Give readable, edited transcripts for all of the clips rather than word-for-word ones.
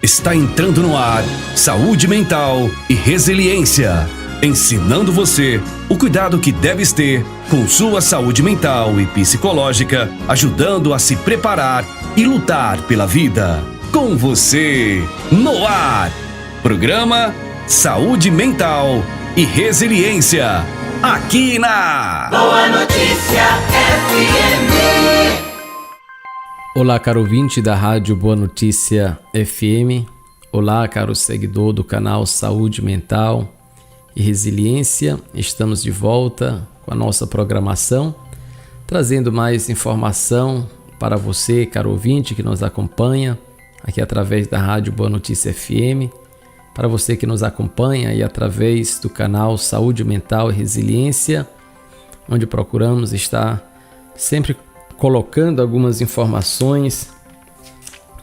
Está entrando no ar Saúde Mental e Resiliência, ensinando você o cuidado que deves ter com sua saúde mental e psicológica, ajudando a se preparar e lutar pela vida. Com você, no ar, programa Saúde Mental e Resiliência, aqui na Boa Notícia FM. Olá, caro ouvinte da Rádio Boa Notícia FM. Olá, caro seguidor do canal Saúde Mental e Resiliência. Estamos de volta com a nossa programação, trazendo mais informação para você, caro ouvinte, que nos acompanha aqui através da Rádio Boa Notícia FM, para você que nos acompanha aí através do canal Saúde Mental e Resiliência, onde procuramos estar sempre colocando algumas informações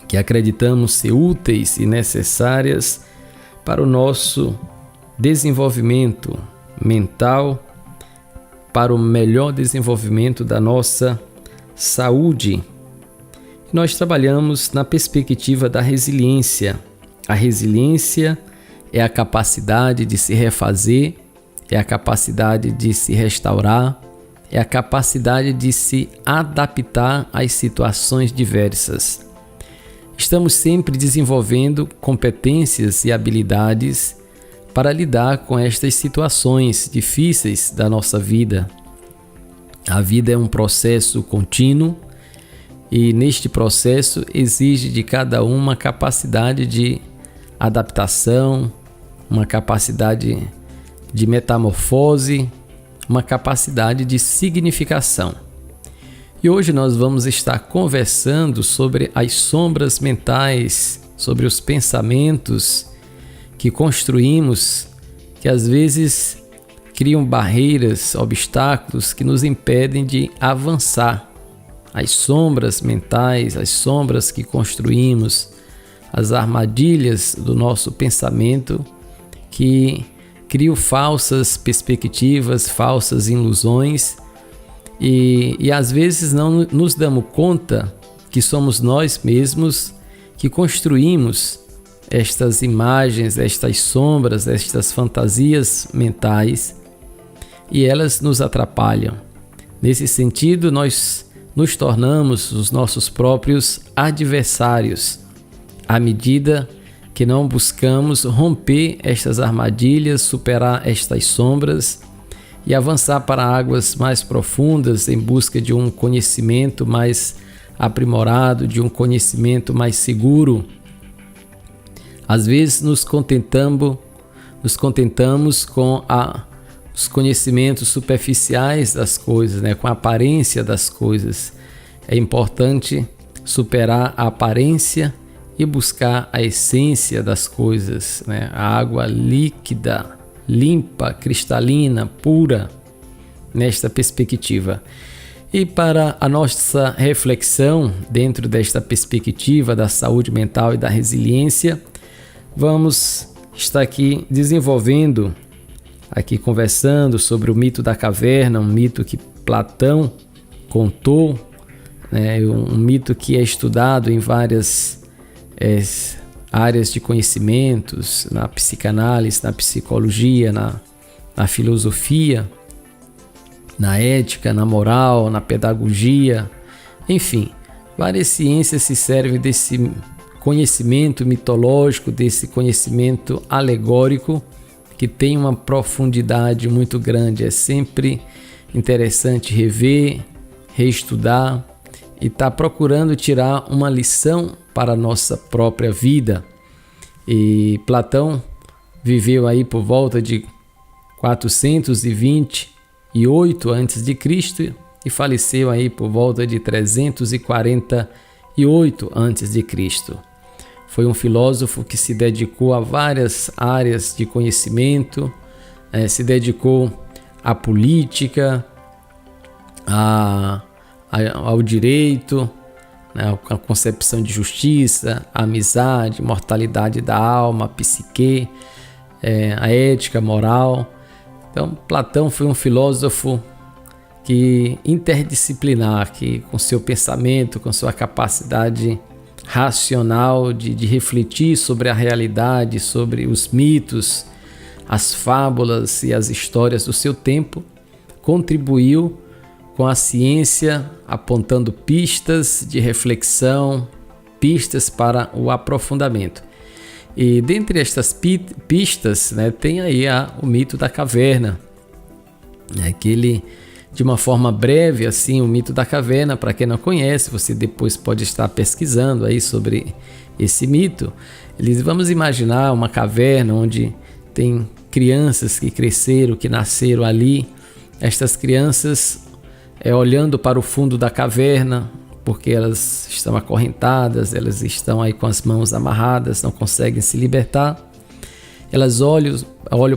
que acreditamos ser úteis e necessárias para o nosso desenvolvimento mental, para o melhor desenvolvimento da nossa saúde. Nós trabalhamos na perspectiva da resiliência. A resiliência é a capacidade de se refazer, é a capacidade de se restaurar, é a capacidade de se adaptar às situações diversas. Estamos sempre desenvolvendo competências e habilidades para lidar com estas situações difíceis da nossa vida. A vida é um processo contínuo e neste processo exige de cada um uma capacidade de adaptação, uma capacidade de metamorfose, uma capacidade de significação. E hoje nós vamos estar conversando sobre as sombras mentais, sobre os pensamentos que construímos, que às vezes criam barreiras, obstáculos que nos impedem de avançar. As sombras mentais, as sombras que construímos, as armadilhas do nosso pensamento que criam falsas perspectivas, falsas ilusões e às vezes não nos damos conta que somos nós mesmos que construímos estas imagens, estas sombras, estas fantasias mentais e elas nos atrapalham. Nesse sentido, nós nos tornamos os nossos próprios adversários à medida que não buscamos romper estas armadilhas, superar estas sombras e avançar para águas mais profundas em busca de um conhecimento mais aprimorado, de um conhecimento mais seguro. Às vezes nos contentamos com os conhecimentos superficiais das coisas, com a aparência das coisas. É importante superar a aparência e buscar a essência das coisas, a água líquida, limpa, cristalina, pura, nesta perspectiva. E para a nossa reflexão, dentro desta perspectiva da saúde mental e da resiliência, vamos estar aqui desenvolvendo, conversando sobre o mito da caverna, um mito que Platão contou, um mito que é estudado em várias áreas de conhecimentos, na psicanálise, na psicologia, na filosofia, na ética, na moral, na pedagogia, enfim, várias ciências se servem desse conhecimento mitológico, desse conhecimento alegórico que tem uma profundidade muito grande. É sempre interessante rever, reestudar e estar procurando tirar uma lição para a nossa própria vida. E Platão viveu aí por volta de 428 a.C. e faleceu aí por volta de 348 a.C. Foi um filósofo que se dedicou a várias áreas de conhecimento, se dedicou à política, ao direito, a concepção de justiça, a amizade, mortalidade da alma, a psique, a ética, a moral. Então, Platão foi um filósofo interdisciplinar, que com seu pensamento, com sua capacidade racional de refletir sobre a realidade, sobre os mitos, as fábulas e as histórias do seu tempo, contribuiu com a ciência apontando pistas de reflexão, pistas para o aprofundamento. E dentre estas pistas, né, tem aí o mito da caverna, aquele, de uma forma breve, assim, o mito da caverna. Para quem não conhece, você depois pode estar pesquisando aí sobre esse mito. Vamos imaginar uma caverna onde tem crianças que cresceram, que nasceram ali. Estas crianças olhando para o fundo da caverna, porque elas estão acorrentadas, elas estão aí com as mãos amarradas, não conseguem se libertar. Elas olham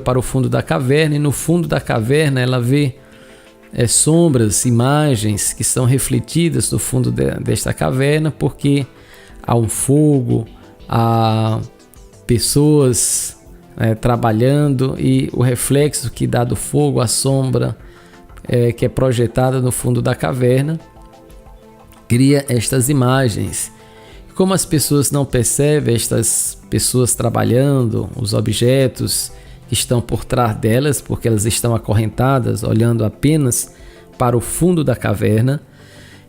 para o fundo da caverna, e no fundo da caverna ela vê sombras, imagens que são refletidas no fundo desta caverna, porque há um fogo, há pessoas trabalhando, e o reflexo que dá do fogo, a sombra que é projetada no fundo da caverna, cria estas imagens. Como as pessoas não percebem estas pessoas trabalhando, os objetos que estão por trás delas, porque elas estão acorrentadas, olhando apenas para o fundo da caverna,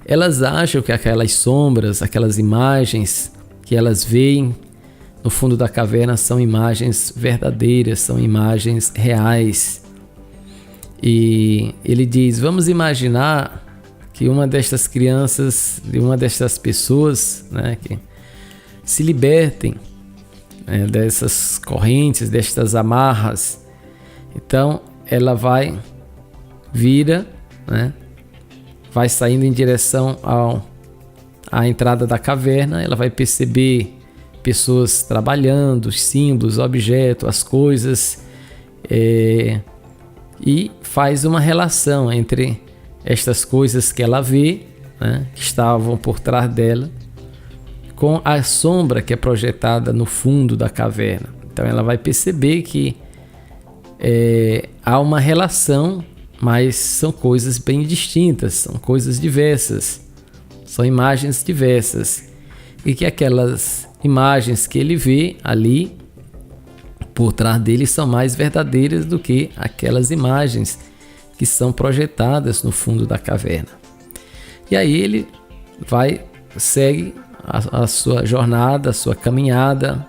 elas acham que aquelas sombras, aquelas imagens que elas veem no fundo da caverna são imagens verdadeiras, são imagens reais. E ele diz: vamos imaginar que uma destas crianças, de uma destas pessoas, né, que se libertem dessas correntes, destas amarras. Então ela vira, né, vai saindo em direção à entrada da caverna. Ela vai perceber pessoas trabalhando, os símbolos, objetos, as coisas, e faz uma relação entre estas coisas que ela vê, né, que estavam por trás dela, com a sombra que é projetada no fundo da caverna. Então ela vai perceber que há uma relação, mas são coisas bem distintas, são coisas diversas, são imagens diversas, e que aquelas imagens que ele vê ali por trás dele são mais verdadeiras do que aquelas imagens que são projetadas no fundo da caverna. E aí ele segue a sua jornada, a sua caminhada,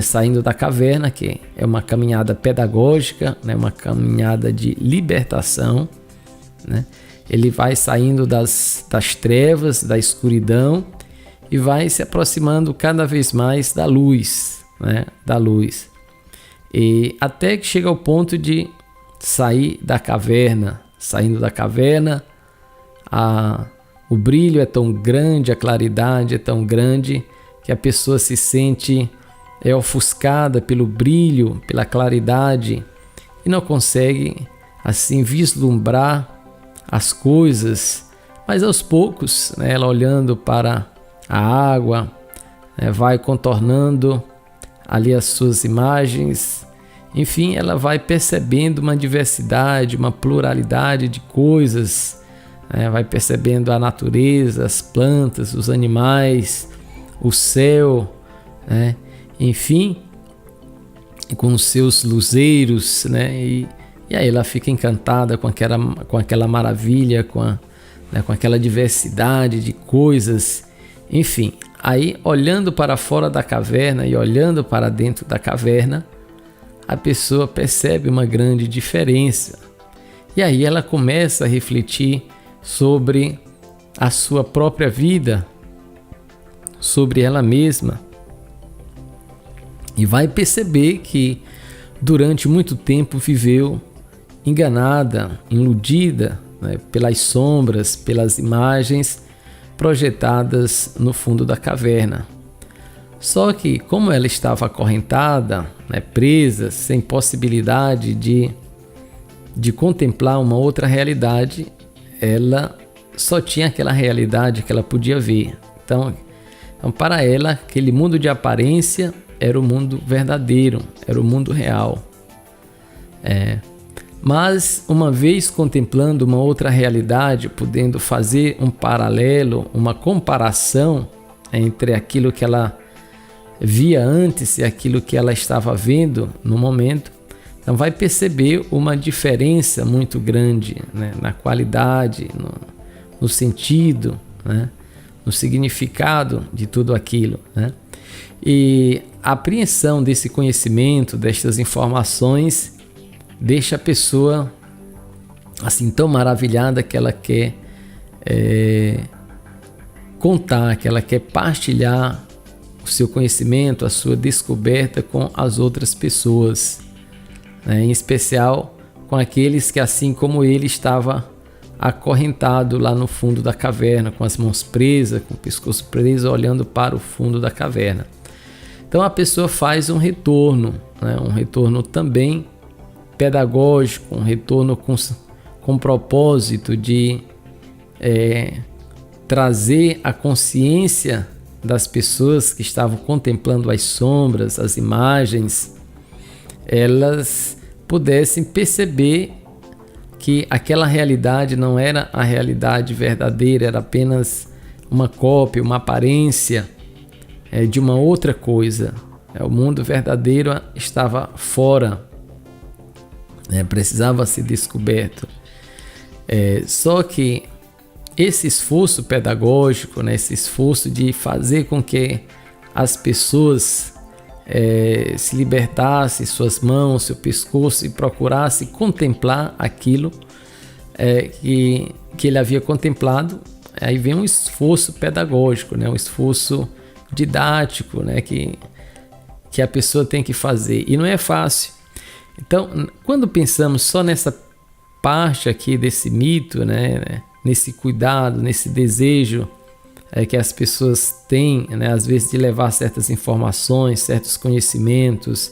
saindo da caverna, que é uma caminhada pedagógica, né, uma caminhada de libertação, né? Ele vai saindo das trevas, da escuridão, e vai se aproximando cada vez mais da luz, né? Da luz. E até que chega ao ponto de sair da caverna. Saindo da caverna, o brilho é tão grande, a claridade é tão grande, que a pessoa se sente ofuscada pelo brilho, pela claridade, e não consegue assim vislumbrar as coisas. Mas aos poucos, né, ela olhando para a água, vai contornando ali as suas imagens. Enfim, ela vai percebendo uma diversidade, uma pluralidade de coisas, vai percebendo a natureza, as plantas, os animais, o céu, né? Enfim, com os seus luzeiros, né? E aí ela fica encantada com aquela maravilha, com aquela diversidade de coisas. Enfim, aí olhando para fora da caverna e olhando para dentro da caverna, a pessoa percebe uma grande diferença. E aí ela começa a refletir sobre a sua própria vida, sobre ela mesma, e vai perceber que durante muito tempo viveu enganada, iludida, né, pelas sombras, pelas imagens projetadas no fundo da caverna. Só que, como ela estava acorrentada, né, presa, sem possibilidade de contemplar uma outra realidade, ela só tinha aquela realidade que ela podia ver. Então para ela, aquele mundo de aparência era o mundo verdadeiro, era o mundo real. Mas, uma vez contemplando uma outra realidade, podendo fazer um paralelo, uma comparação entre aquilo que ela via antes e aquilo que ela estava vendo no momento. Então vai perceber uma diferença muito grande, né, na qualidade, no sentido, né, no significado de tudo aquilo, né? E a apreensão desse conhecimento, destas informações, deixa a pessoa assim tão maravilhada que ela quer contar, que ela quer partilhar o seu conhecimento, a sua descoberta com as outras pessoas, né? Em especial com aqueles que, assim como ele, estava acorrentado lá no fundo da caverna, com as mãos presas, com o pescoço preso, olhando para o fundo da caverna. Então a pessoa faz um retorno, né? Um retorno também pedagógico, um retorno com propósito de trazer a consciência das pessoas que estavam contemplando as sombras, as imagens, elas pudessem perceber que aquela realidade não era a realidade verdadeira, era apenas uma cópia, uma aparência de uma outra coisa. O mundo verdadeiro estava fora, precisava ser descoberto. Só que esse esforço pedagógico, né, esse esforço de fazer com que as pessoas se libertassem suas mãos, seu pescoço e procurassem contemplar aquilo que ele havia contemplado, aí vem um esforço pedagógico, né, um esforço didático, né, que a pessoa tem que fazer, e não é fácil. Então, quando pensamos só nessa parte aqui desse mito, né, nesse cuidado, nesse desejo que as pessoas têm, né, às vezes de levar certas informações, certos conhecimentos,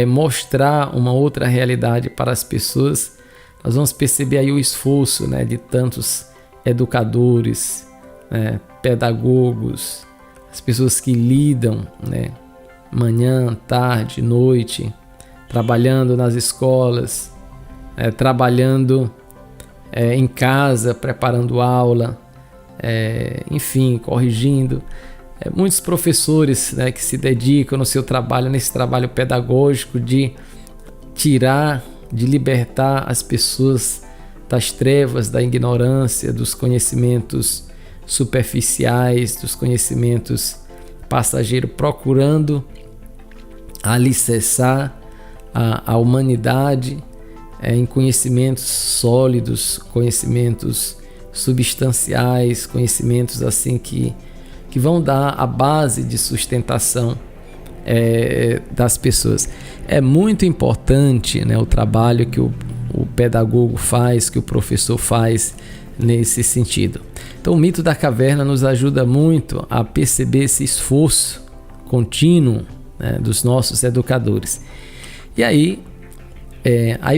mostrar uma outra realidade para as pessoas, nós vamos perceber aí o esforço, né, de tantos educadores, né, pedagogos, as pessoas que lidam, né, manhã, tarde, noite, trabalhando nas escolas, trabalhando em casa, preparando aula, enfim, corrigindo. Muitos professores, né, que se dedicam no seu trabalho, nesse trabalho pedagógico de tirar, de libertar as pessoas das trevas, da ignorância, dos conhecimentos superficiais, dos conhecimentos passageiros, procurando alicerçar a humanidade em conhecimentos sólidos, conhecimentos substanciais, conhecimentos assim que vão dar a base de sustentação das pessoas. É muito importante, né, o trabalho que o pedagogo faz, que o professor faz nesse sentido. Então o mito da caverna nos ajuda muito a perceber esse esforço contínuo, né, dos nossos educadores. E aí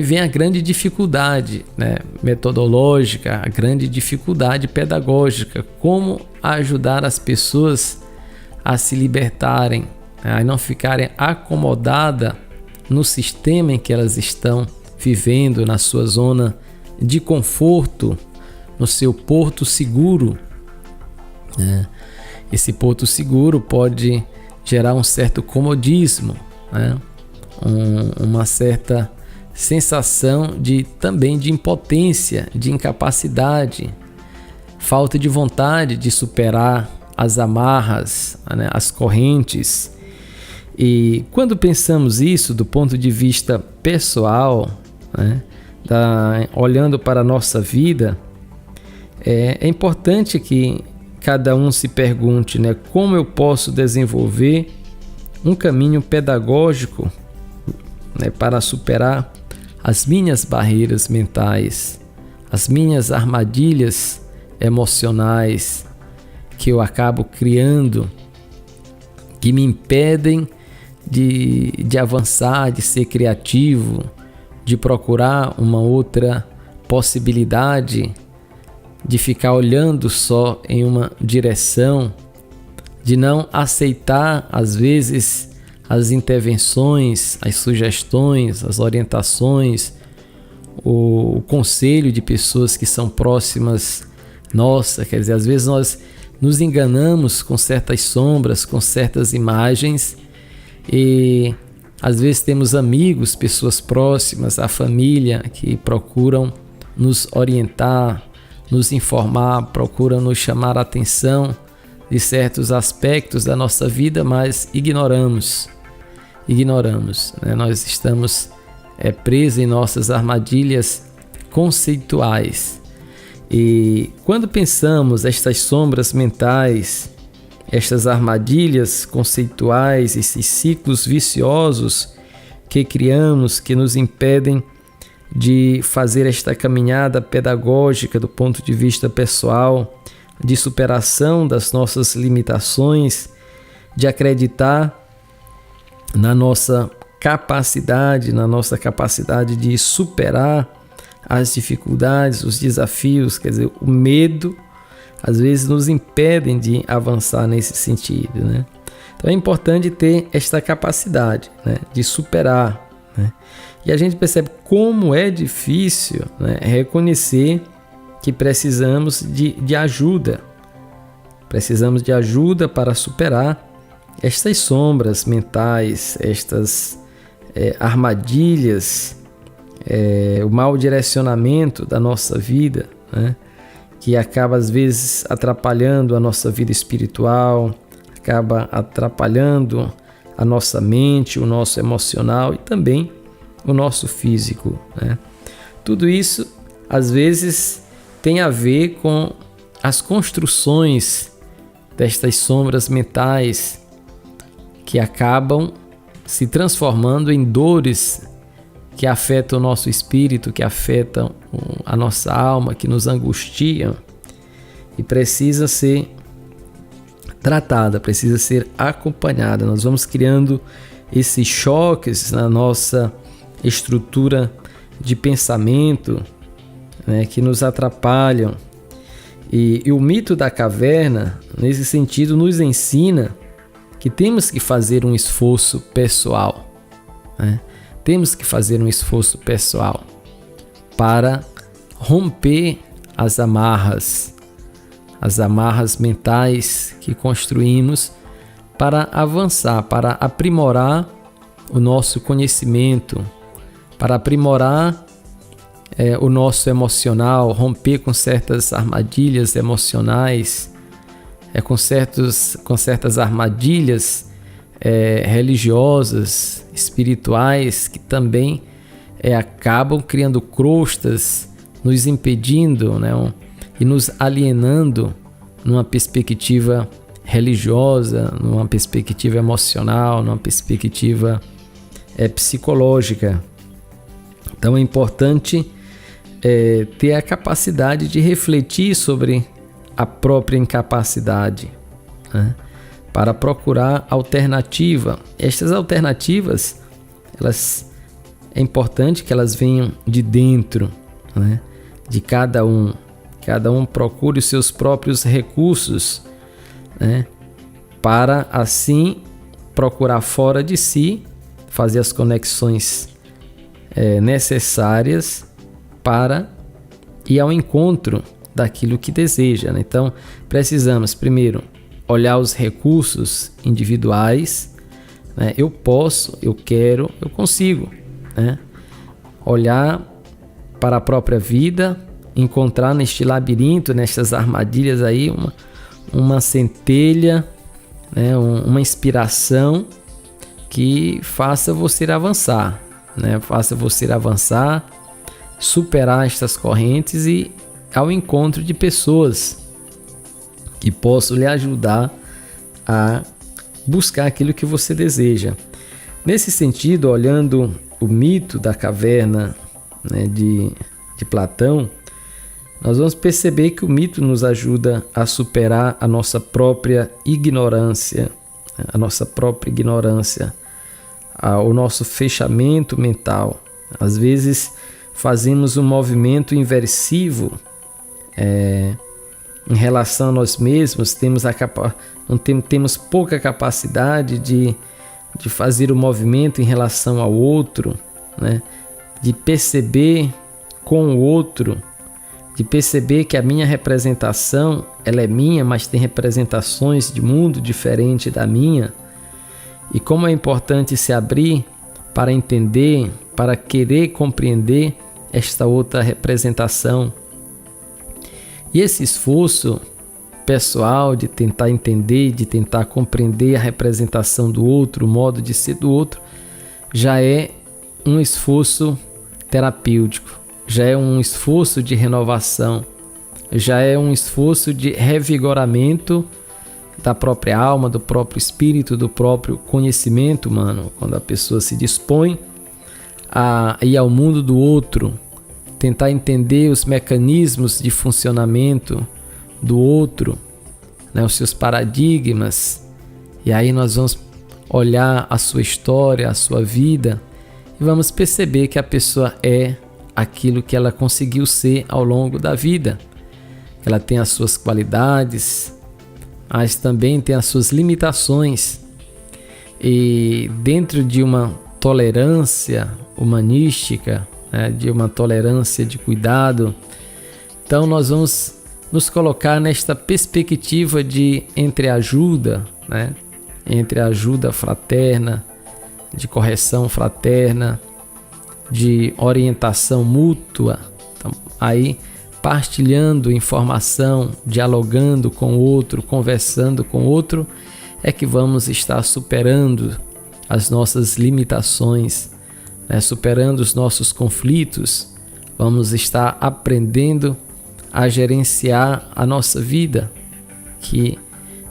vem a grande dificuldade, né, metodológica, a grande dificuldade pedagógica, como ajudar as pessoas a se libertarem, né, a não ficarem acomodadas no sistema em que elas estão vivendo, na sua zona de conforto, no seu porto seguro, né? Esse porto seguro pode gerar um certo comodismo, né? Uma certa sensação também de impotência, de incapacidade, falta de vontade de superar as amarras, né, as correntes. E quando pensamos isso do ponto de vista pessoal, né, olhando para a nossa vida, é importante que cada um se pergunte, né, como eu posso desenvolver um caminho pedagógico, né, para superar as minhas barreiras mentais, as minhas armadilhas emocionais que eu acabo criando, que me impedem de avançar, de ser criativo, de procurar uma outra possibilidade, de ficar olhando só em uma direção, de não aceitar às vezes as intervenções, as sugestões, as orientações, o conselho de pessoas que são próximas nossa. Quer dizer, às vezes nós nos enganamos com certas sombras, com certas imagens, e às vezes temos amigos, pessoas próximas, a família, que procuram nos orientar, nos informar, procuram nos chamar a atenção de certos aspectos da nossa vida, mas ignoramos, né? Nós estamos presos em nossas armadilhas conceituais. E quando pensamos estas sombras mentais, estas armadilhas conceituais, esses ciclos viciosos que criamos, que nos impedem de fazer esta caminhada pedagógica do ponto de vista pessoal, de superação das nossas limitações, de acreditar na nossa capacidade de superar as dificuldades, os desafios, quer dizer, o medo, às vezes nos impedem de avançar nesse sentido, né? Então é importante ter esta capacidade, né, de superar, né? E a gente percebe como é difícil, né, reconhecer que precisamos de ajuda. Precisamos de ajuda para superar estas sombras mentais, estas armadilhas, o mau direcionamento da nossa vida, né, que acaba às vezes atrapalhando a nossa vida espiritual, acaba atrapalhando a nossa mente, o nosso emocional e também o nosso físico, né? Tudo isso às vezes tem a ver com as construções destas sombras mentais que acabam se transformando em dores que afetam o nosso espírito, que afetam a nossa alma, que nos angustiam e precisa ser tratada, precisa ser acompanhada. Nós vamos criando esses choques na nossa estrutura de pensamento, né, que nos atrapalham. E o mito da caverna, nesse sentido, nos ensina que temos que fazer um esforço pessoal, né? Temos que fazer um esforço pessoal para romper as amarras mentais que construímos para avançar, para aprimorar o nosso conhecimento, para aprimorar o nosso emocional, romper com certas armadilhas emocionais, com certas armadilhas religiosas, espirituais, que também acabam criando crostas, nos impedindo, né, e nos alienando numa perspectiva religiosa, numa perspectiva emocional, numa perspectiva psicológica. Então é importante ter a capacidade de refletir sobre a própria incapacidade, né, para procurar alternativa. Estas alternativas, é importante que elas venham de dentro, né, de cada um. Cada um procure os seus próprios recursos, né, para assim procurar fora de si, fazer as conexões necessárias para ir ao encontro daquilo que deseja, né? Então, precisamos primeiro olhar os recursos individuais, né? Eu posso, eu quero, eu consigo, né? Olhar para a própria vida, encontrar neste labirinto, nestas armadilhas aí, uma centelha, né? Uma inspiração que faça você avançar, né? Faça você avançar, superar estas correntes e ao encontro de pessoas que possam lhe ajudar a buscar aquilo que você deseja. Nesse sentido, olhando o mito da caverna, né, de Platão, nós vamos perceber que o mito nos ajuda a superar a nossa própria ignorância, o nosso fechamento mental. Às vezes fazemos um movimento inversivo em relação a nós mesmos, temos pouca capacidade de fazer o movimento em relação ao outro, né? De perceber com o outro de perceber que a minha representação, ela é minha, mas tem representações de mundo diferente da minha, e como é importante se abrir para entender, para querer compreender esta outra representação. E esse esforço pessoal de tentar entender, de tentar compreender a representação do outro, o modo de ser do outro, já é um esforço terapêutico, já é um esforço de renovação, já é um esforço de revigoramento da própria alma, do próprio espírito, do próprio conhecimento humano. Quando a pessoa se dispõe a ir ao mundo do outro, tentar entender os mecanismos de funcionamento do outro, né, os seus paradigmas, e aí nós vamos olhar a sua história, a sua vida, e vamos perceber que a pessoa é aquilo que ela conseguiu ser ao longo da vida. Ela tem as suas qualidades, mas também tem as suas limitações. E dentro de uma tolerância humanística, né, de uma tolerância de cuidado, então nós vamos nos colocar nesta perspectiva de entreajuda, né, entre ajuda fraterna, de correção fraterna, de orientação mútua. Então, aí partilhando informação, dialogando com o outro, conversando com o outro, é que vamos estar superando as nossas limitações, né? Superando os nossos conflitos, vamos estar aprendendo a gerenciar a nossa vida, que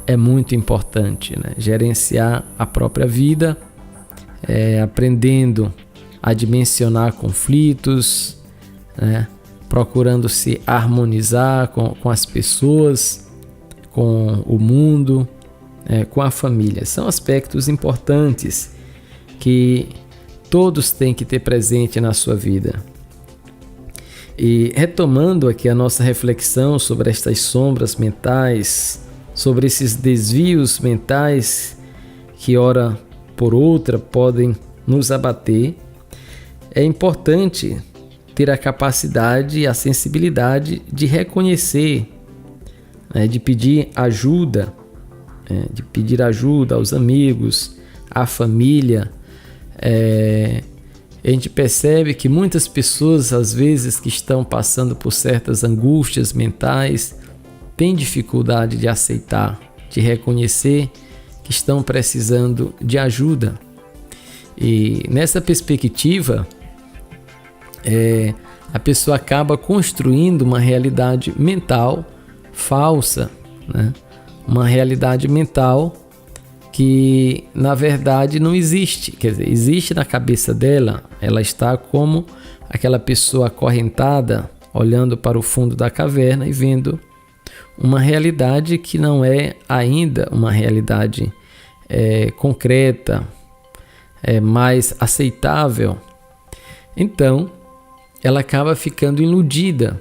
é muito importante, né? Gerenciar a própria vida, aprendendo a dimensionar conflitos, né? Procurando se harmonizar com as pessoas, com o mundo, com a família. São aspectos importantes que todos têm que ter presente na sua vida. E retomando aqui a nossa reflexão sobre estas sombras mentais, sobre esses desvios mentais que, ora por outra, podem nos abater, é importante ter a capacidade e a sensibilidade de reconhecer, né, de pedir ajuda, aos amigos, à família. A gente percebe que muitas pessoas, às vezes, que estão passando por certas angústias mentais, têm dificuldade de aceitar, de reconhecer que estão precisando de ajuda. E nessa perspectiva, a pessoa acaba construindo uma realidade mental falsa, né? Uma realidade mental que na verdade não existe, quer dizer, existe na cabeça dela. Ela está como aquela pessoa acorrentada, olhando para o fundo da caverna e vendo uma realidade que não é ainda uma realidade concreta, mais aceitável. Então ela acaba ficando iludida.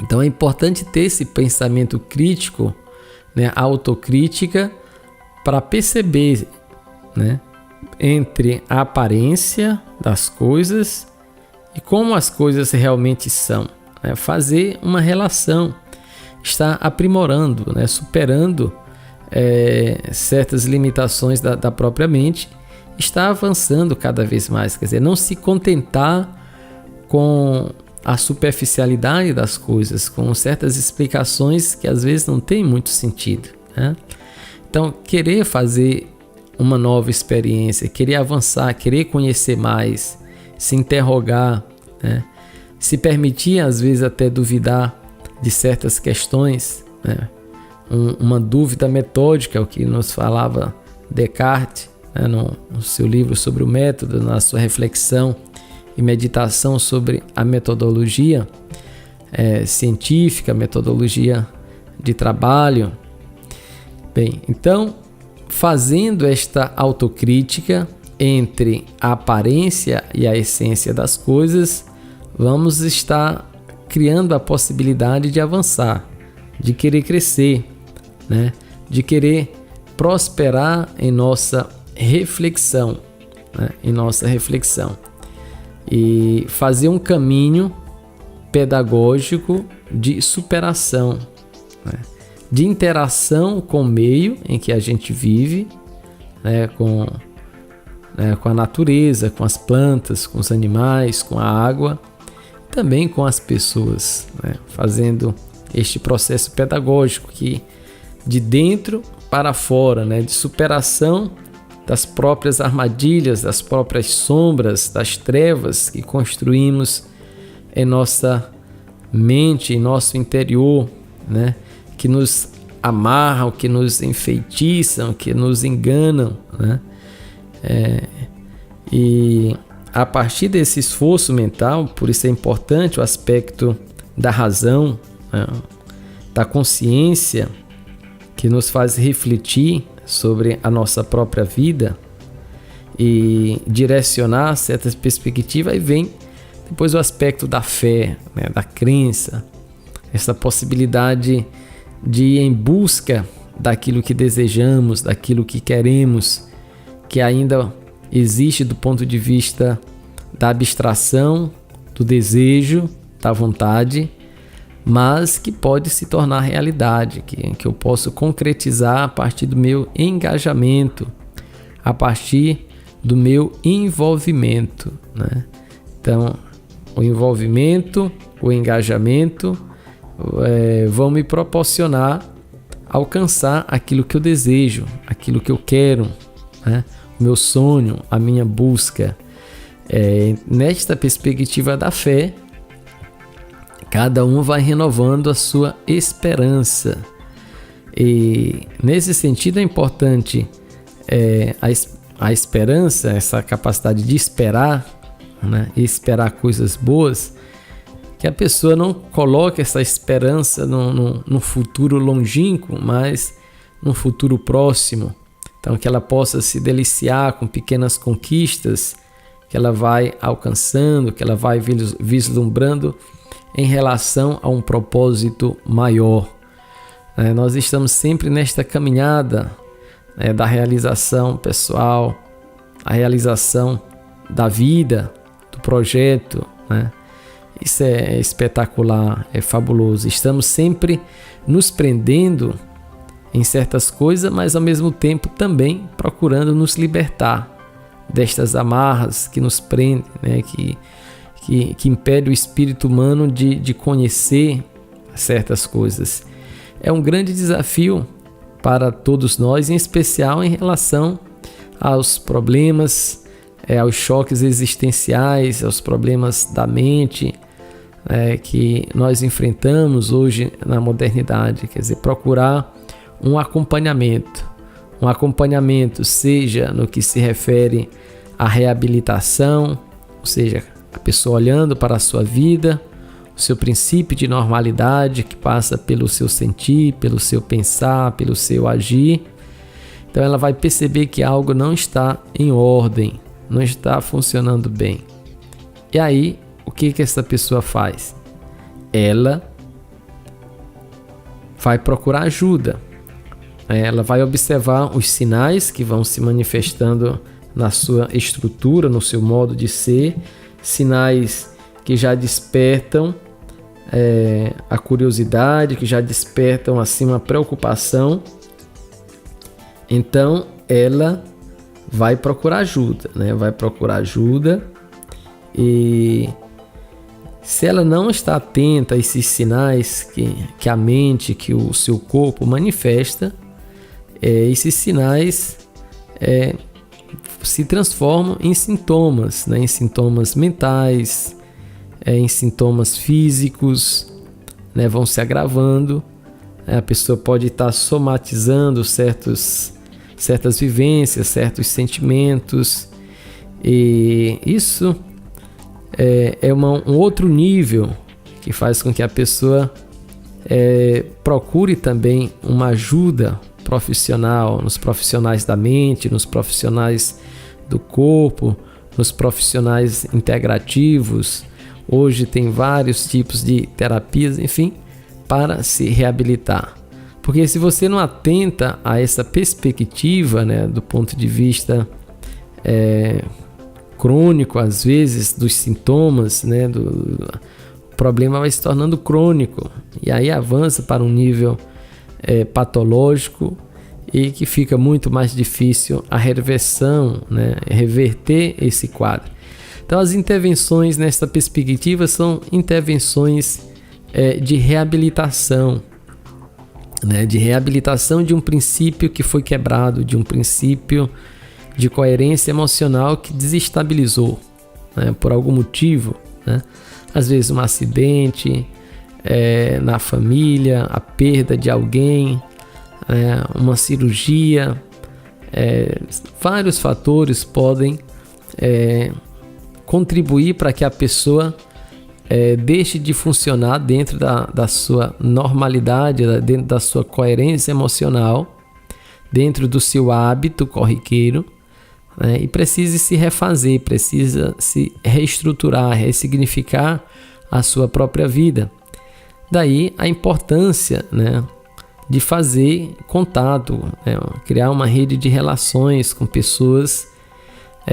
Então é importante ter esse pensamento crítico, né, autocrítica, para perceber, né, entre a aparência das coisas e como as coisas realmente são, né? Fazer uma relação, estar aprimorando, né, superando certas limitações da própria mente, está avançando cada vez mais, quer dizer, não se contentar com a superficialidade das coisas, com certas explicações que às vezes não tem muito sentido, né? Então, querer fazer uma nova experiência, querer avançar, querer conhecer mais, se interrogar, né? Se permitir às vezes até duvidar de certas questões, né? Uma dúvida metódica, o que nos falava Descartes, né? No seu livro sobre o método, na sua reflexão e meditação sobre a metodologia científica, metodologia de trabalho. Bem, então, fazendo esta autocrítica entre a aparência e a essência das coisas, vamos estar criando a possibilidade de avançar, de querer crescer, né? De querer prosperar em nossa reflexão, né? E fazer um caminho pedagógico de superação, né? De interação com o meio em que a gente vive, né? Com a natureza, com as plantas, com os animais, com a água, também com as pessoas, né? Fazendo este processo pedagógico que de dentro para fora, né? De superação das próprias armadilhas, das próprias sombras, das trevas que construímos em nossa mente, em nosso interior, né? Que nos amarram, que nos enfeitiçam, que nos enganam, né? E a partir desse esforço mental, por isso é importante o aspecto da razão, né? Da consciência, que nos faz refletir sobre a nossa própria vida e direcionar certas perspectivas. Aí vem depois o aspecto da fé, né? Da crença, essa possibilidade de ir em busca daquilo que desejamos, daquilo que queremos, que ainda existe do ponto de vista da abstração, do desejo, da vontade, mas que pode se tornar realidade, que eu posso concretizar a partir do meu engajamento, a partir do meu envolvimento, né? Então, o envolvimento, o engajamento vão me proporcionar alcançar aquilo que eu desejo, aquilo que eu quero, né? O meu sonho, a minha busca. Nesta perspectiva da fé, cada um vai renovando a sua esperança. E nesse sentido é importante a esperança, essa capacidade de esperar, né? E esperar coisas boas, que a pessoa não coloque essa esperança no futuro longínquo, mas no futuro próximo. Então, que ela possa se deliciar com pequenas conquistas que ela vai alcançando, que ela vai vislumbrando em relação a um propósito maior. Nós estamos sempre nesta caminhada da realização pessoal, a realização da vida, do projeto, né? Isso é espetacular, é fabuloso. Estamos sempre nos prendendo em certas coisas, mas ao mesmo tempo também procurando nos libertar destas amarras que nos prendem, né? Que impede o espírito humano de conhecer certas coisas. É um grande desafio para todos nós, em especial em relação aos problemas, aos choques existenciais, aos problemas da mente, que nós enfrentamos hoje na modernidade. Quer dizer, procurar um acompanhamento, seja no que se refere à reabilitação, ou seja, a pessoa olhando para a sua vida, o seu princípio de normalidade que passa pelo seu sentir, pelo seu pensar, pelo seu agir. Então ela vai perceber que algo não está em ordem, não está funcionando bem. E aí, o que essa pessoa faz? Ela vai procurar ajuda. Ela vai observar os sinais que vão se manifestando na sua estrutura, no seu modo de ser, sinais que já despertam a curiosidade, que já despertam assim uma preocupação. Então ela vai procurar ajuda, né? Vai procurar ajuda, e se ela não está atenta a esses sinais que a mente, que o seu corpo manifesta, esses sinais se transformam em sintomas, né? Em sintomas mentais, em sintomas físicos, né? Vão se agravando. A pessoa pode estar somatizando certas vivências, certos sentimentos, e isso é um outro nível que faz com que a pessoa procure também uma ajuda profissional, nos profissionais da mente, nos profissionais do corpo, nos profissionais integrativos. Hoje tem vários tipos de terapias, enfim, para se reabilitar. Porque se você não atenta a essa perspectiva, né, do ponto de vista crônico, às vezes, dos sintomas, né, do problema vai se tornando crônico e aí avança para um nível patológico e que fica muito mais difícil a reversão, né? Reverter esse quadro. Então as intervenções nessa perspectiva são intervenções de reabilitação, né? De reabilitação de um princípio que foi quebrado, de um princípio de coerência emocional que desestabilizou, né? Por algum motivo, né? Às vezes um acidente na família, a perda de alguém, uma cirurgia, vários fatores podem contribuir para que a pessoa deixe de funcionar dentro da sua normalidade, dentro da sua coerência emocional, dentro do seu hábito corriqueiro, né? E precise se refazer, precisa se reestruturar, ressignificar a sua própria vida. Daí a importância, né, de fazer contato, né, criar uma rede de relações com pessoas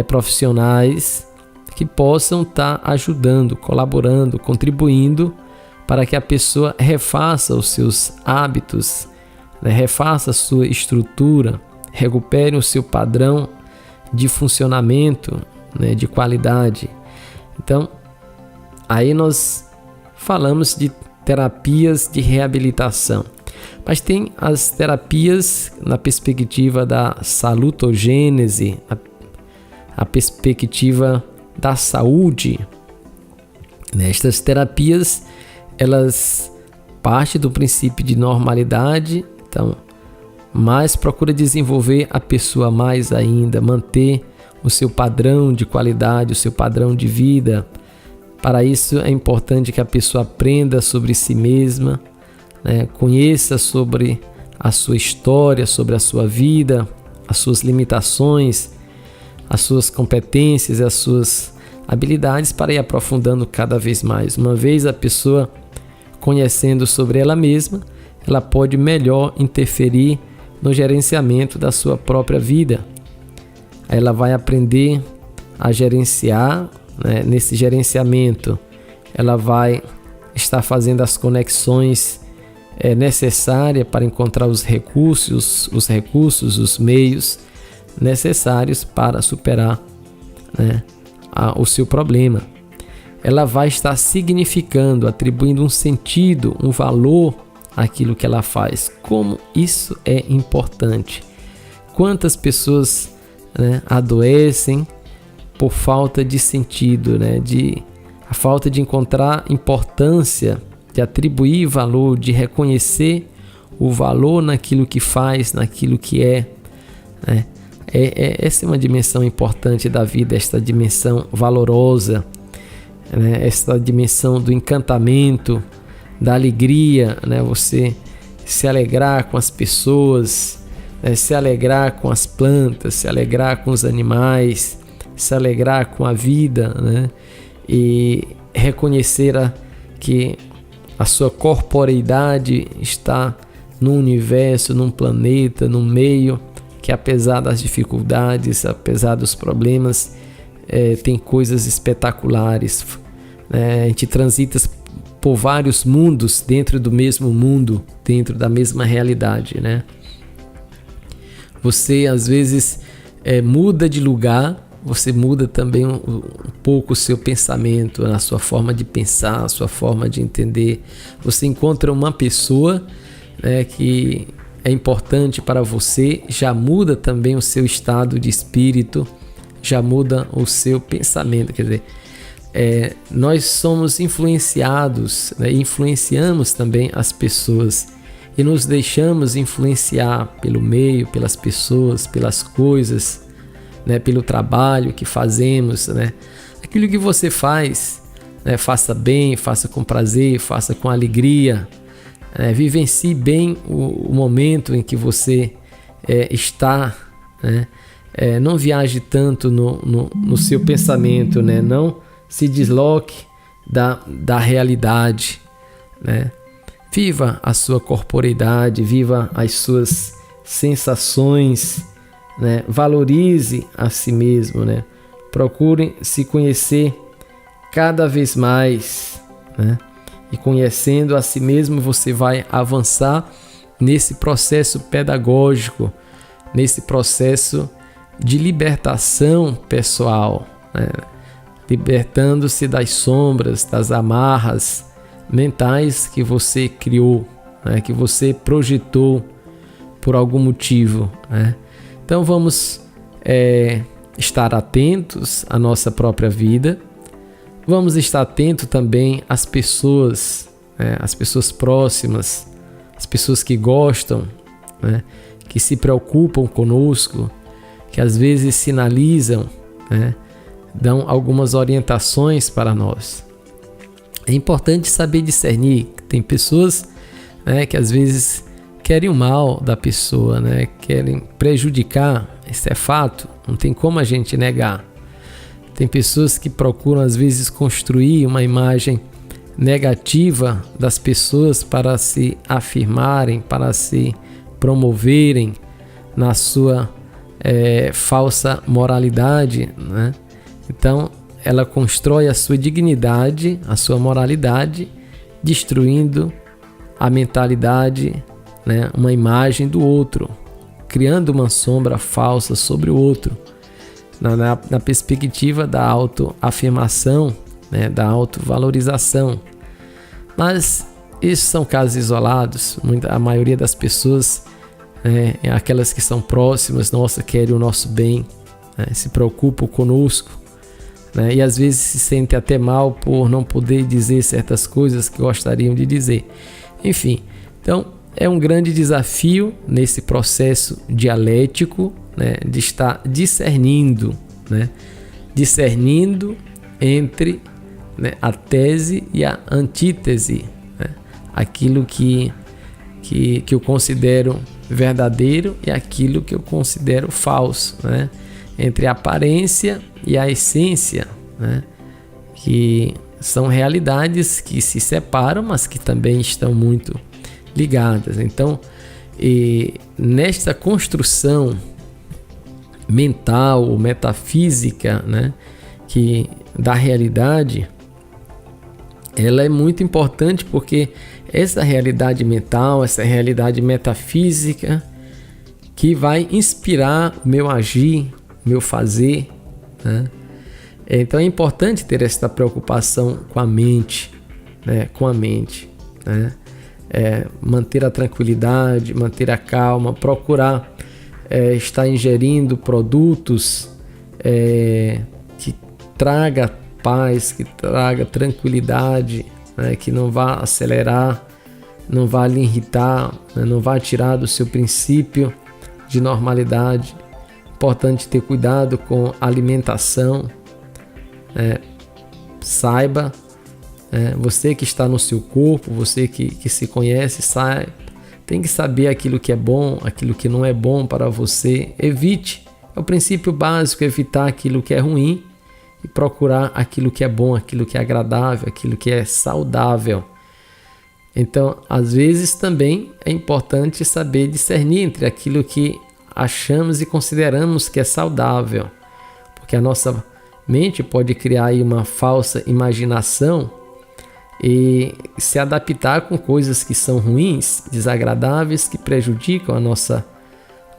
profissionais que possam estar ajudando, colaborando, contribuindo para que a pessoa refaça os seus hábitos, né, refaça a sua estrutura, recupere o seu padrão de funcionamento, né, de qualidade. Então, aí nós falamos de terapias de reabilitação. Mas tem as terapias na perspectiva da salutogênese, a perspectiva da saúde. Estas terapias, elas partem do princípio de normalidade, então, mas procura desenvolver a pessoa mais ainda, manter o seu padrão de qualidade, o seu padrão de vida. Para isso é importante que a pessoa aprenda sobre si mesma, né? Conheça sobre a sua história, sobre a sua vida, as suas limitações, as suas competências e as suas habilidades para ir aprofundando cada vez mais. Uma vez a pessoa conhecendo sobre ela mesma, ela pode melhor interferir no gerenciamento da sua própria vida. Aí ela vai aprender a gerenciar, né? Nesse gerenciamento, ela vai estar fazendo as conexões necessárias para encontrar os recursos, os meios necessários para superar, né, o seu problema. Ela vai estar significando, atribuindo um sentido, um valor àquilo que ela faz. Como isso é importante. Quantas pessoas, né, adoecem por falta de sentido, né, a falta de encontrar importância, de atribuir valor, de reconhecer o valor naquilo que faz, naquilo que é, né? Essa é uma dimensão importante da vida, esta dimensão valorosa, né? Esta dimensão do encantamento, da alegria, né? Você se alegrar com as pessoas, né? Se alegrar com as plantas, se alegrar com os animais, se alegrar com a vida, né? E reconhecer que a sua corporeidade está num universo, num planeta, num meio que, apesar das dificuldades, apesar dos problemas, tem coisas espetaculares. A gente transita por vários mundos dentro do mesmo mundo, dentro da mesma realidade, né? Você às vezes muda de lugar, você muda também um pouco o seu pensamento, a sua forma de pensar, a sua forma de entender. Você encontra uma pessoa, né, que é importante para você, já muda também o seu estado de espírito, já muda o seu pensamento. Quer dizer, nós somos influenciados, né, influenciamos também as pessoas e nos deixamos influenciar pelo meio, pelas pessoas, pelas coisas, né, pelo trabalho que fazemos, né? Aquilo que você faz, né, faça bem, faça com prazer, faça com alegria, vivencie bem o momento em que você está, né? Não viaje tanto no seu pensamento, né? Não se desloque da realidade, né? Viva a sua corporeidade, viva as suas sensações, né? Valorize a si mesmo, né? Procure se conhecer cada vez mais, né? E conhecendo a si mesmo, você vai avançar nesse processo pedagógico, nesse processo de libertação pessoal, né? Libertando-se das sombras, das amarras mentais que você criou, né? Que você projetou por algum motivo, né? Então vamos estar atentos à nossa própria vida, vamos estar atentos também às pessoas, né? As pessoas próximas, as pessoas que gostam, né? Que se preocupam conosco, que às vezes sinalizam, né? Dão algumas orientações para nós. É importante saber discernir. Tem pessoas, né, que às vezes querem o mal da pessoa, né? Querem prejudicar. Isso é fato, não tem como a gente negar. Tem pessoas que procuram às vezes construir uma imagem negativa das pessoas para se afirmarem, para se promoverem na sua falsa moralidade, né? Então ela constrói a sua dignidade, a sua moralidade, destruindo a mentalidade, né? Uma imagem do outro, criando uma sombra falsa sobre o outro, na perspectiva da autoafirmação, né? Da autovalorização. Mas esses são casos isolados. A maioria das pessoas, aquelas que são próximas, querem o nosso bem, né? Se preocupam conosco, né? E às vezes se sentem até mal por não poder dizer certas coisas que gostariam de dizer. Enfim, então é um grande desafio nesse processo dialético, né? De estar discernindo, né? Discernindo entre, né, a tese e a antítese, né? Aquilo que eu considero verdadeiro e aquilo que eu considero falso, né? Entre a aparência e a essência, né? Que são realidades que se separam, mas que também estão muito ligadas. Então, nesta construção mental ou metafísica, né, da realidade, ela é muito importante, porque essa realidade mental, essa realidade metafísica que vai inspirar o meu agir, o meu fazer, né? Então é importante ter essa preocupação com a mente, né? Com a mente, né? Manter a tranquilidade, manter a calma, procurar estar ingerindo produtos que traga paz, que traga tranquilidade, né? Que não vá acelerar, não vá lhe irritar, né? Não vá tirar do seu princípio de normalidade. Importante ter cuidado com a alimentação. Saiba, você que está no seu corpo, você que se conhece, tem que saber aquilo que é bom, aquilo que não é bom para você. Evite, é o princípio básico, evitar aquilo que é ruim e procurar aquilo que é bom, aquilo que é agradável, aquilo que é saudável. Então, às vezes também é importante saber discernir entre aquilo que achamos e consideramos que é saudável, porque a nossa mente pode criar aí uma falsa imaginação e se adaptar com coisas que são ruins, desagradáveis, que prejudicam a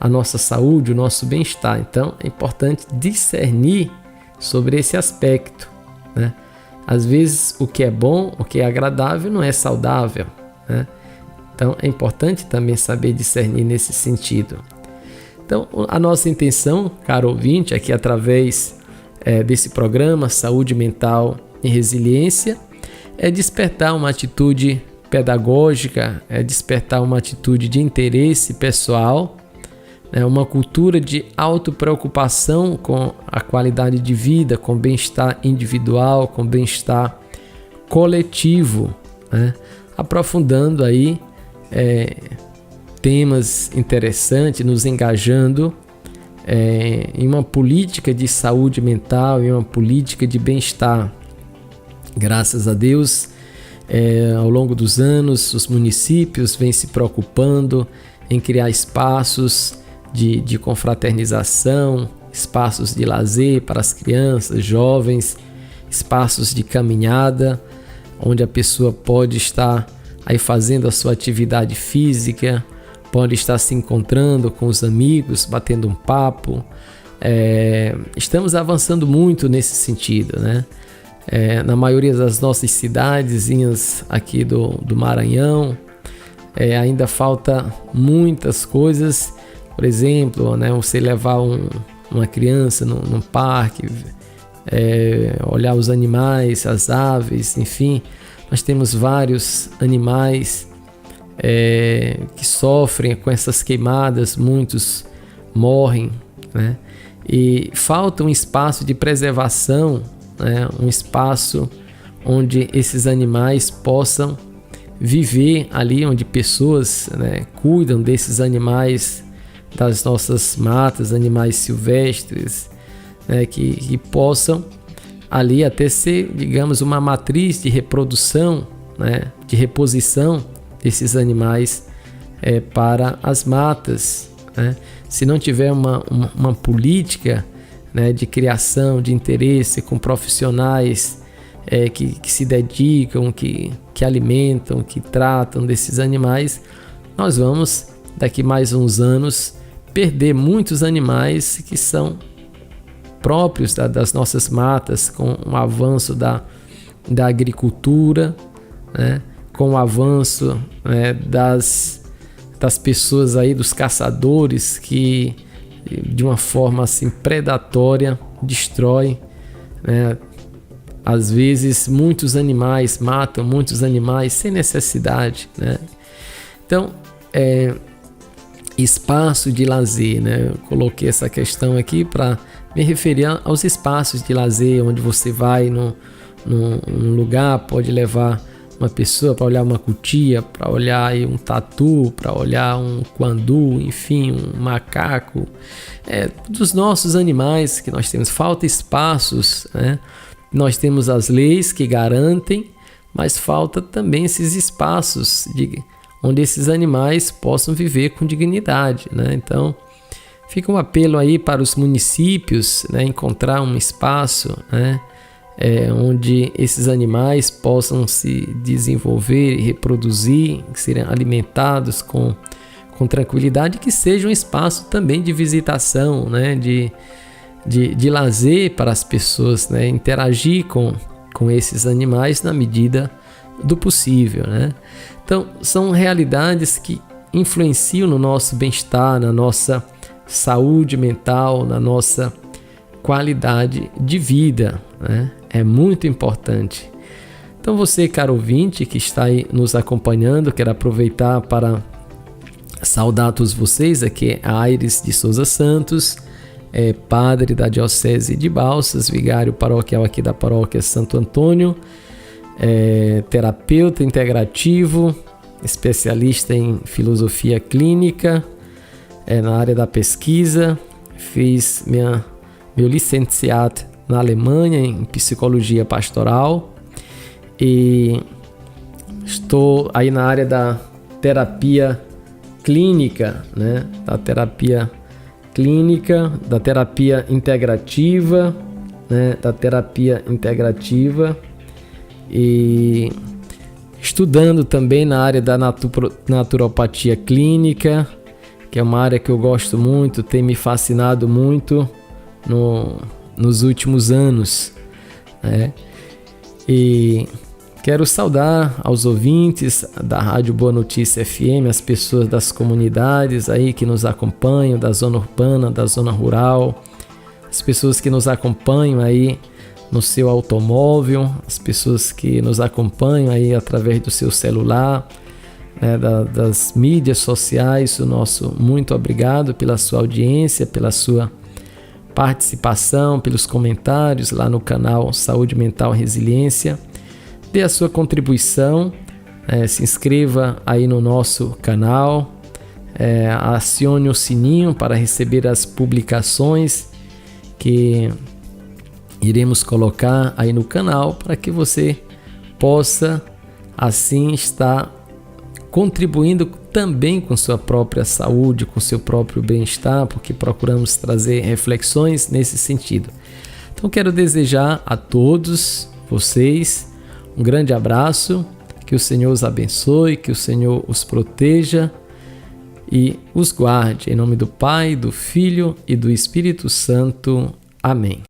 nossa saúde, o nosso bem-estar. Então é importante discernir sobre esse aspecto, né? Às vezes o que é bom, o que é agradável não é saudável, né? Então é importante também saber discernir nesse sentido. Então a nossa intenção, caro ouvinte, aqui através desse programa Saúde Mental e Resiliência, é despertar uma atitude pedagógica, é despertar uma atitude de interesse pessoal, né? Uma cultura de autopreocupação com a qualidade de vida, com bem-estar individual, com bem-estar coletivo, né? Aprofundando aí temas interessantes, nos engajando em uma política de saúde mental, em uma política de bem-estar. Graças a Deus, ao longo dos anos, os municípios vêm se preocupando em criar espaços de confraternização, espaços de lazer para as crianças, jovens, espaços de caminhada, onde a pessoa pode estar aí fazendo a sua atividade física, pode estar se encontrando com os amigos, batendo um papo. Estamos avançando muito nesse sentido, né? Na maioria das nossas cidadezinhas aqui do Maranhão, ainda falta muitas coisas. Por exemplo, né, você levar uma criança num parque, olhar os animais, as aves, enfim, nós temos vários animais que sofrem com essas queimadas, muitos morrem, né? E falta um espaço de preservação, né? Um espaço onde esses animais possam viver ali, onde pessoas, né, cuidam desses animais das nossas matas, animais silvestres, né, que possam ali até ser, digamos, uma matriz de reprodução, né, de reposição desses animais para as matas, né? Se não tiver uma política, né, de criação, de interesse com profissionais que se dedicam, que alimentam, que tratam desses animais, nós vamos, daqui mais uns anos, perder muitos animais que são próprios das nossas matas, com o avanço da agricultura, né? Com o avanço, né, das pessoas aí, dos caçadores que de uma forma assim predatória destrói, né? Às vezes muitos animais, matam muitos animais sem necessidade, né? Então, espaço de lazer, né? Eu coloquei essa questão aqui para me referir aos espaços de lazer, onde você vai num lugar, pode levar uma pessoa para olhar uma cutia, para olhar aí um tatu, para olhar um quandu, enfim, um macaco, dos nossos animais que nós temos. Falta espaços, né? Nós temos as leis que garantem, mas falta também esses espaços onde esses animais possam viver com dignidade, né? Então, fica um apelo aí para os municípios, né, encontrar um espaço, né, onde esses animais possam se desenvolver e reproduzir, serem alimentados com tranquilidade, que seja um espaço também de visitação, né, de lazer para as pessoas, né, interagir com esses animais na medida do possível, né? Então, são realidades que influenciam no nosso bem-estar, na nossa saúde mental, na nossa qualidade de vida, né? É muito importante. Então você, caro ouvinte, que está aí nos acompanhando, quero aproveitar para saudar a todos vocês. Aqui é Aires de Souza Santos, padre da Diocese de Balsas, vigário paroquial aqui da Paróquia Santo Antônio, terapeuta integrativo, especialista em filosofia clínica, na área da pesquisa. Fiz meu licenciado na Alemanha em psicologia pastoral e estou aí na área da terapia clínica, né? Da terapia clínica, da terapia integrativa, né? Da terapia integrativa e estudando também na área da naturopatia clínica, que é uma área que eu gosto muito, tem me fascinado muito nos últimos anos, né? E quero saudar aos ouvintes da Rádio Boa Notícia FM, as pessoas das comunidades aí que nos acompanham, da zona urbana, da zona rural, as pessoas que nos acompanham aí no seu automóvel, as pessoas que nos acompanham aí através do seu celular, né, das mídias sociais. O nosso muito obrigado pela sua audiência, pela sua participação, pelos comentários lá no canal Saúde Mental Resiliência. Dê a sua contribuição, se inscreva aí no nosso canal, acione o sininho para receber as publicações que iremos colocar aí no canal, para que você possa assim estar contribuindo também com sua própria saúde, com seu próprio bem-estar, porque procuramos trazer reflexões nesse sentido. Então quero desejar a todos vocês Um grande abraço, que o Senhor os abençoe, que o Senhor os proteja e os guarde. Em nome do Pai, do Filho e do Espírito Santo. Amém.